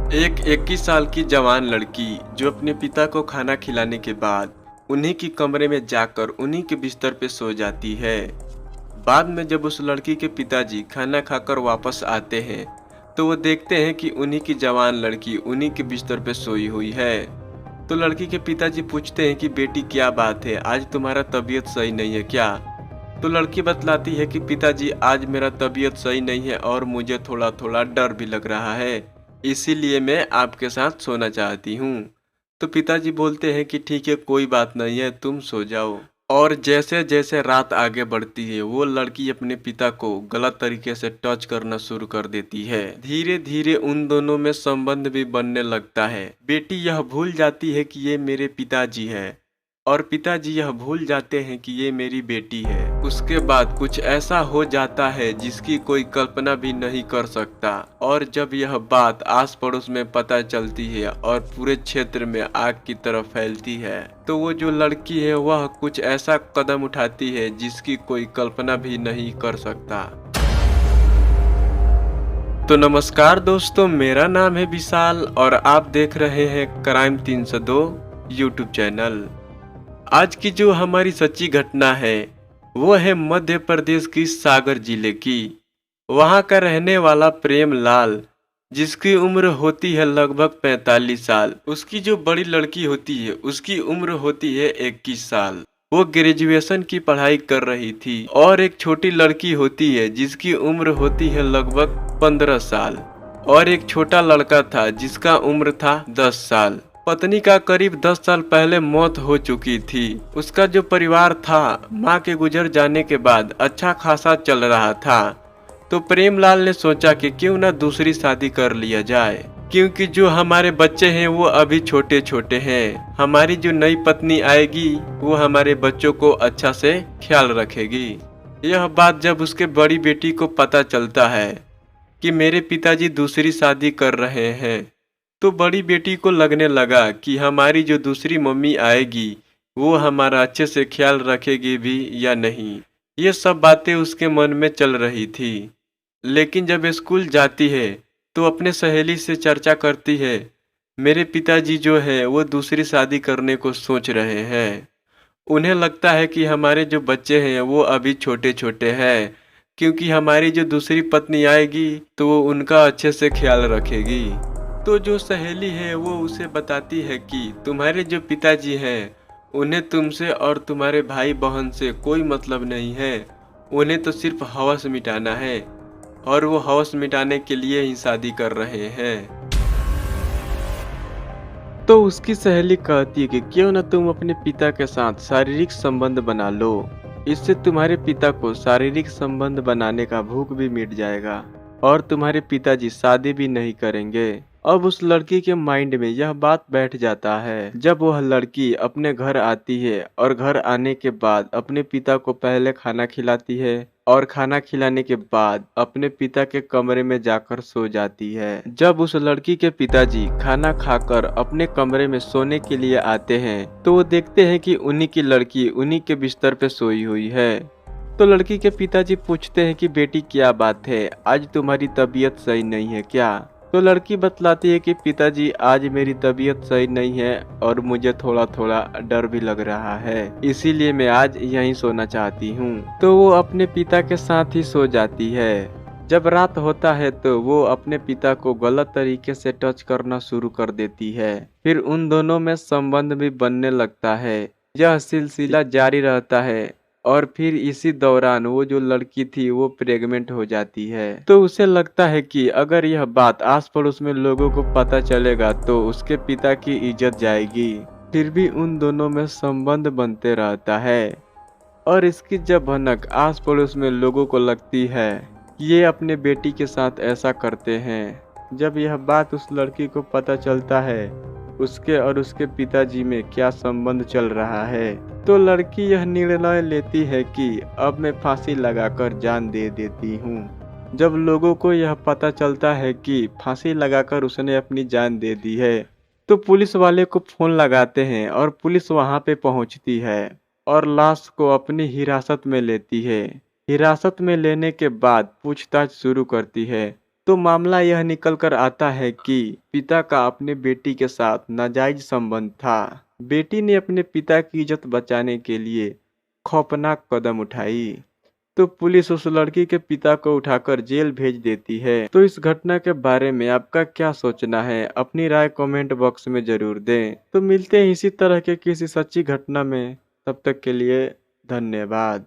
एक 21 साल की जवान लड़की जो अपने पिता को खाना खिलाने के बाद उन्हीं के कमरे में जाकर उन्हीं के बिस्तर पे सो जाती है। बाद में जब उस लड़की के पिताजी खाना खाकर वापस आते हैं तो वो देखते हैं कि उन्हीं की जवान लड़की उन्हीं के बिस्तर पे सोई हुई है। तो लड़की के पिताजी पूछते हैं कि बेटी क्या बात है, आज तुम्हारा तबीयत सही नहीं है क्या? तो लड़की बतलाती है कि पिताजी आज मेरा तबीयत सही नहीं है और मुझे थोड़ा थोड़ा डर भी लग रहा है, इसीलिए मैं आपके साथ सोना चाहती हूँ। तो पिताजी बोलते हैं कि ठीक है, कोई बात नहीं है, तुम सो जाओ। और जैसे जैसे रात आगे बढ़ती है वो लड़की अपने पिता को गलत तरीके से टच करना शुरू कर देती है। धीरे धीरे उन दोनों में संबंध भी बनने लगता है। बेटी यह भूल जाती है कि ये मेरे पिताजी है और पिताजी यह भूल जाते हैं कि ये मेरी बेटी है। उसके बाद कुछ ऐसा हो जाता है जिसकी कोई कल्पना भी नहीं कर सकता। और जब यह बात आस पड़ोस में पता चलती है और पूरे क्षेत्र में आग की तरह फैलती है तो वो जो लड़की है वह कुछ ऐसा कदम उठाती है जिसकी कोई कल्पना भी नहीं कर सकता। तो नमस्कार दोस्तों, मेरा नाम है विशाल और आप देख रहे हैं क्राइम 302 यूट्यूब चैनल। आज की जो हमारी सच्ची घटना है वो है मध्य प्रदेश की सागर जिले की। वहां का रहने वाला प्रेम लाल, जिसकी उम्र होती है लगभग 45 साल। उसकी जो बड़ी लड़की होती है उसकी उम्र होती है 21 साल। वो ग्रेजुएशन की पढ़ाई कर रही थी। और एक छोटी लड़की होती है जिसकी उम्र होती है लगभग 15 साल। और एक छोटा लड़का था जिसका उम्र था 10 साल। पत्नी का करीब 10 साल पहले मौत हो चुकी थी। उसका जो परिवार था मां के गुजर जाने के बाद अच्छा खासा चल रहा था। तो प्रेमलाल ने सोचा कि क्यों ना दूसरी शादी कर लिया जाए, क्योंकि जो हमारे बच्चे हैं वो अभी छोटे छोटे हैं। हमारी जो नई पत्नी आएगी वो हमारे बच्चों को अच्छा से ख्याल रखेगी। यह बात जब उसके बड़ी बेटी को पता चलता है कि मेरे पिताजी दूसरी शादी कर रहे हैं तो बड़ी बेटी को लगने लगा कि हमारी जो दूसरी मम्मी आएगी वो हमारा अच्छे से ख्याल रखेगी भी या नहीं। ये सब बातें उसके मन में चल रही थी। लेकिन जब स्कूल जाती है तो अपने सहेली से चर्चा करती है, मेरे पिताजी जो है वो दूसरी शादी करने को सोच रहे हैं। उन्हें लगता है कि हमारे जो बच्चे हैं वो अभी छोटे छोटे हैं, क्योंकि हमारी जो दूसरी पत्नी आएगी तो वो उनका अच्छे से ख्याल रखेगी। तो जो सहेली है वो उसे बताती है कि तुम्हारे जो पिताजी हैं उन्हें तुमसे और तुम्हारे भाई बहन से कोई मतलब नहीं है, उन्हें तो सिर्फ हवस मिटाना है और वो हवस मिटाने के लिए ही शादी कर रहे हैं। तो उसकी सहेली कहती है कि क्यों न तुम अपने पिता के साथ शारीरिक संबंध बना लो, इससे तुम्हारे पिता को शारीरिक संबंध बनाने का भूख भी मिट जाएगा और तुम्हारे पिताजी शादी भी नहीं करेंगे। अब उस लड़की के माइंड में यह बात बैठ जाता है। जब वह लड़की अपने घर आती है और घर आने के बाद अपने पिता को पहले खाना खिलाती है और खाना खिलाने के बाद अपने पिता के कमरे में जाकर सो जाती है। जब उस लड़की के पिताजी खाना खाकर अपने कमरे में सोने के लिए आते हैं तो वो देखते हैं कि उन्हीं की लड़की उन्हीं के बिस्तर पे सोई हुई है। तो लड़की के पिताजी पूछते हैं कि बेटी क्या बात है, आज तुम्हारी तबीयत सही नहीं है क्या? तो लड़की बतलाती है कि पिताजी आज मेरी तबीयत सही नहीं है और मुझे थोड़ा थोड़ा डर भी लग रहा है, इसीलिए मैं आज यहीं सोना चाहती हूँ। तो वो अपने पिता के साथ ही सो जाती है। जब रात होता है तो वो अपने पिता को गलत तरीके से टच करना शुरू कर देती है। फिर उन दोनों में संबंध भी बनने लगता है। यह सिलसिला जारी रहता है और फिर इसी दौरान वो जो लड़की थी वो प्रेग्नेंट हो जाती है। तो उसे लगता है कि अगर यह बात आस पड़ोस में लोगों को पता चलेगा तो उसके पिता की इज्जत जाएगी। फिर भी उन दोनों में संबंध बनते रहता है और इसकी जब भनक आस पड़ोस में लोगों को लगती है कि ये अपने बेटी के साथ ऐसा करते हैं। जब यह बात उस लड़की को पता चलता है उसके और उसके पिताजी में क्या संबंध चल रहा है, तो लड़की यह निर्णय लेती है कि अब मैं फांसी लगाकर जान दे देती हूँ। जब लोगों को यह पता चलता है कि फांसी लगाकर उसने अपनी जान दे दी है तो पुलिस वाले को फोन लगाते हैं और पुलिस वहां पे पहुंचती है और लाश को अपनी हिरासत में लेती है। हिरासत में लेने के बाद पूछताछ शुरू करती है तो मामला यह निकल कर आता है कि पिता का अपने बेटी के साथ नाजायज संबंध था। बेटी ने अपने पिता की इज्जत बचाने के लिए खौफनाक कदम उठाई तो पुलिस उस लड़की के पिता को उठाकर जेल भेज देती है। तो इस घटना के बारे में आपका क्या सोचना है? अपनी राय कमेंट बॉक्स में जरूर दें। तो मिलते हैं इसी तरह के किसी सच्ची घटना में। तब तक के लिए धन्यवाद।